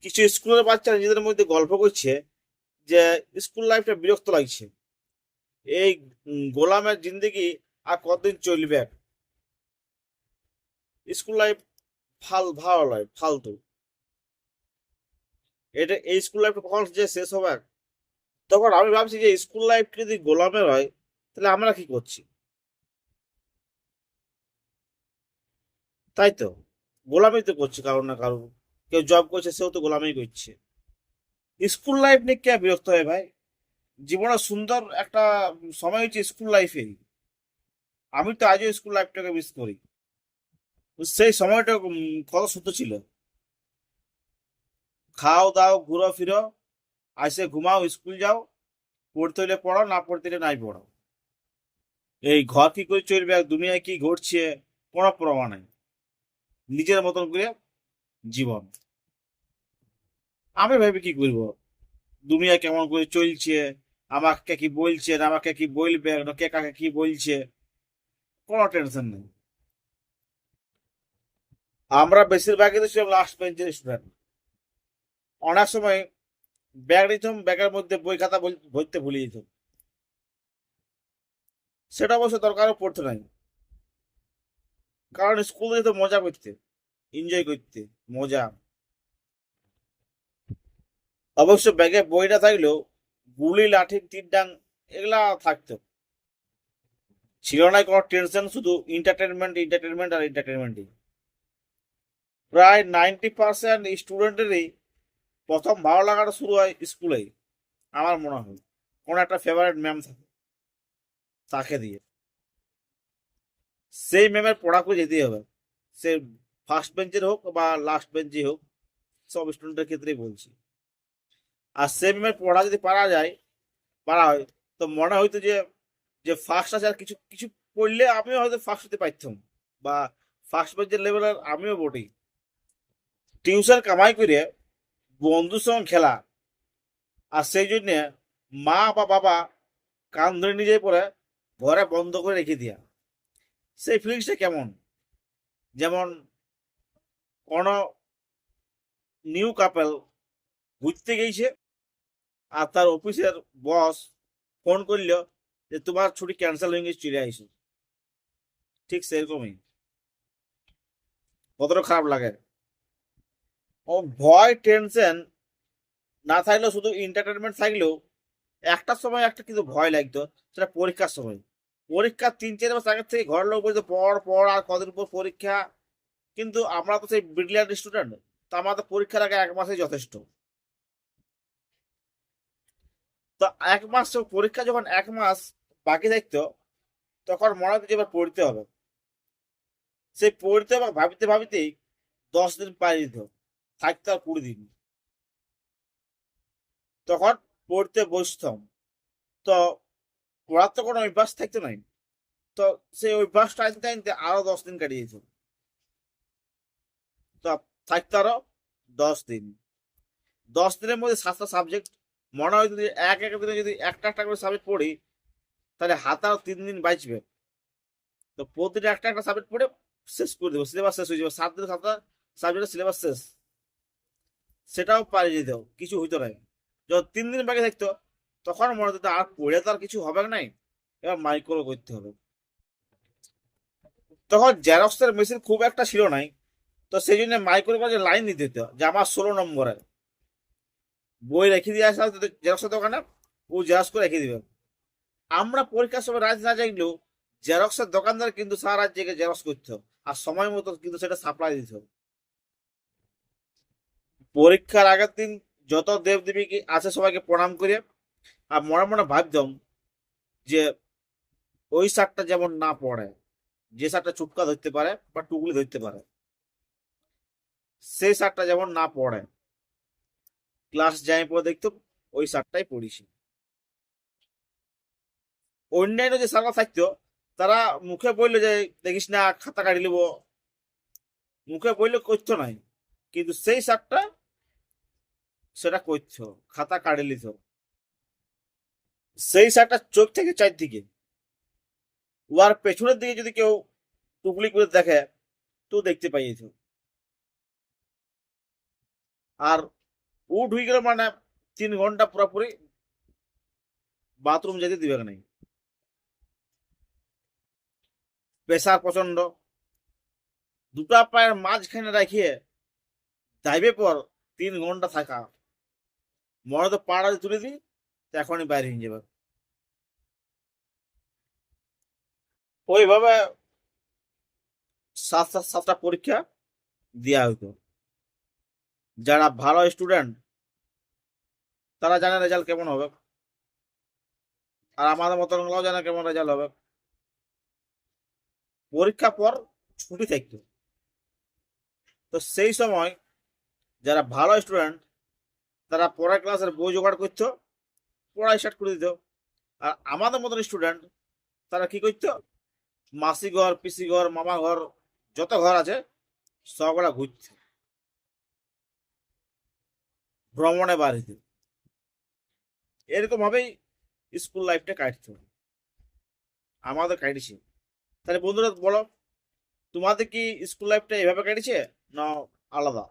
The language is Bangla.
কিছু স্কুলের বাচ্চারা নিজেদের মধ্যে গল্প করছে যে স্কুল লাইফটা বিরক্ত লাগছে, এই গোলামের জিন্দেগি আর কতদিন চলবে। স্কুল লাইফ ভালো নয়, ফালতু। এই স্কুল লাইফটা কখন যে শেষ হবে, তখন আমি ভাবছি যে স্কুল লাইফ যদি গোলামের হয় তাহলে আমরা কি করছি? তাই তো, গোলামি তো করছি কারণ না কারণ। কেউ জব করছে, সেও তো গোলামি করছে। স্কুল লাইফ নিয়ে কে বিরক্ত হয় ভাই? জীবনে সুন্দর একটা সময় হচ্ছে স্কুল লাইফে। আমি তো আজও স্কুল লাইফটাকে মিস করি। সেই সময়টা কত সুন্দর ছিল। খাও দাও, ঘুরো ফিরো, আসে ঘুমাও, স্কুল যাও, পড়তে হলে পড়ো, না পড়তে হলে নাই পড়ো। এই ঘর কি করে চলবে, দুনিয়ায় কি ঘটছে, কোনো প্রমাণ নেই। নিজের মতন করে জীবন। আমি ভাবি কি করবো, দুনিয়া কেমন করে চলছে, আমাকে কি বলছে, না আমাকে কি বলবে, না কে কাকে কি বলছে, কোনো টেনশন নেই। আমরা বেশিরভাগই তো ছিলাম লাস্ট বেঞ্চের স্টুডেন্ট। অনেক সময় ব্যাগ নিতাম, ব্যাগের মধ্যে বই খাতা ভরতে ভুলে যেতাম। সেটা অবশ্য দরকারও পড়তে নাই, কারণ স্কুলে যেত মজা করতে, এনজয় করতে, মজা। অবশ্য ব্যাগে বইটা থাকলেও গুলি, লাঠি, তীর ডাং এগুলা থাকতো। ছিল না কোনো টেনশন, শুধু এন্টারটেনমেন্ট, এন্টারটেনমেন্ট আর এন্টারটেনমেন্টই। প্রায় 90% স্টুডেন্টেরই প্রথম ভালো লাগাটা শুরু হয় স্কুলেই। আমার মনে হয় কোনো একটা ফেভারিট ম্যাম থাকে, তাকে দিয়ে। সেই ম্যামের পড়া করে যেতেই হবে, সে ফার্স্ট বেঞ্চের হোক বা লাস্ট বেঞ্চে হোক, সব স্টুডেন্টের ক্ষেত্রেই বলছি। আর সেই ম্যামের পড়া যদি পারা হয়, তো মনে হইতো যে যে ফার্স্ট আছে, আর কিছু কিছু পড়লে আমিও হয়তো ফার্স্ট হতে পারতাম, বা ফার্স্ট বেঞ্চের লেভেলের আমিও বটি। টিউশন কামাই করে বন্ধুর সঙ্গে খেলা, আর সেই জন্য মা বা বাবা কান ধরে নিয়ে যেয়ে পরে ঘরে বন্ধ করে রেখে দিয়া, সেই ফিলিংসটা কেমন। যেমন কোনো নিউ কাপেল ঘুরতে গেছে, আর তার অফিসের বস ফোন করলো যে তোমার ছুটি ক্যান্সেল হয়ে গেছে, চলে আইসো। ঠিক সেরকমই, কতটা খারাপ লাগে। ও ভয় টেনশন না থাকলেও, শুধু এন্টারটেনমেন্ট থাকলেও একটা সময় একটা কিন্তু ভয় লাগতো, সেটা পরীক্ষার সময়। পরীক্ষা 3-4 মাস আগের থেকে ঘরের লোক বলতো পড় পড়, আর কদিন পর পরীক্ষা। কিন্তু আমরা তো সেই ব্রিলিয়ান্ট স্টুডেন্ট, তো আমাদের পরীক্ষার আগে 1 মাসই যথেষ্ট। তো 1 মাস পরীক্ষা, যখন 1 মাস বাকি থাকতো, তখন মনে হতো যে এবার পড়তে হবে। সেই পড়তে বা ভাবিতে ভাবিতেই 10 দিন পাড়ি দিত, থাকতো আর 20 দিন। তখন পড়তে বসতাম, তো পড়ার তো কোনো অভ্যাস থাকতো নাই। তো সেই অভ্যাসটা আনতে আনতে আরো 10 দিন কাটিয়ে দিত। তো থাকতো আরো 10 দিন। 10 দিনের মধ্যে 7টা সাবজেক্ট। মনে হয় যদি এক এক দিনে যদি একটা একটা করে সাবজেক্ট পড়ি, তাহলে হাতে আরো 3 দিন বাঁচবে। তো প্রতিদিন একটা একটা সাবজেক্ট পড়ে শেষ করে দেবো, সিলেবাস শেষ হয়ে যাবে। 7 দিনে 7টা সাবজেক্টের সিলেবাস শেষ। সেটাও পারি যেত, কিছু হইতো না। যখন 3 দিন বাকি থাকতো, তখন মনে হতো আর পড়ে তো আর কিছু হবে নাই, এবার মাইক্রো করতে হবে। তখন জেরক্সের মেশিন খুব একটা ছিল নাই, তো সেই জন্য মাইক্রো কাজে লাইন দিতে হতো যে আমার 16 নম্বরে বই রেখে দিয়ে আসা হতো জেরক্সের দোকানে, ও জেরক্স করে রেখে দিবে। আমরা পরীক্ষার সময় রাত না জাগলেও জেরক্সের দোকানদার কিন্তু সারা রাত জেগে জেরক্স করতো, আর সময় মতো কিন্তু সেটা সাপ্লাই দিত। পরীক্ষার আগের দিন যত দেব দেবী আছে সবাইকে প্রণাম করে, আর মনে মনে ভাবতাম যে ওই শাকটা যেমন না পড়ে, যে শাকটা চুপকা ধরতে পারে বা টুকলি ধরতে পারে, সেই শাকটা যেমন না পড়ে। ক্লাস যাই পরে দেখতো ওই শাকটাই পড়িছি। অন্যান্য যে শাকরা থাকতো, তারা মুখে বললো যে দেখিস না খাতা কাটি লিব, মুখে বললে করতো নাই। কিন্তু সেই শাকটা সেটা করতো, খাতা কাটে লিত। সেই শাকটা চোখ থেকে চারদিকে, উহার পেছনের দিকে যদি কেউ টুকলি করে দেখে, তো দেখতে পাই যেত। আর উঠ হয়ে গেল মানে 3 ঘন্টা পুরোপুরি বাথরুম যেতে দিবে নাই। প্রেসার প্রচন্ড, দুটা পায়ের মাঝখানে রাখিয়ে দাইবে পর 3 ঘন্টা থাকা, মনে তো পাড়া তুলে দিই তো এখনই বাইরে হয়ে যাবে। ওইভাবে 7টা পরীক্ষা দেওয়া হতো। যারা ভালো স্টুডেন্ট তারা জানে রেজাল্ট কেমন হবে, আর আমাদের মতন গুলোও জানে কেমন রেজাল্ট হবে। পরীক্ষা পর ছুটি থাকতো, তো সেই সময় যারা ভালো স্টুডেন্ট তারা পরের ক্লাসের বই জোগাড় করতো, পড়া স্টার্ট করে দিত। আর আমাদের মতন স্টুডেন্ট তারা কি করতো, মাসি ঘর, পিসি ঘর, মামা ঘর, যত ঘর আছে সবগুলা ঘুরত, ভ্রমণে বার হইত। এরকম ভাবেই স্কুল লাইফটা কাটতো, আমাদের কাটিছে। তাহলে বন্ধুরা বলো, তোমাদের কি স্কুল লাইফটা এভাবে কাটিছে না আলাদা?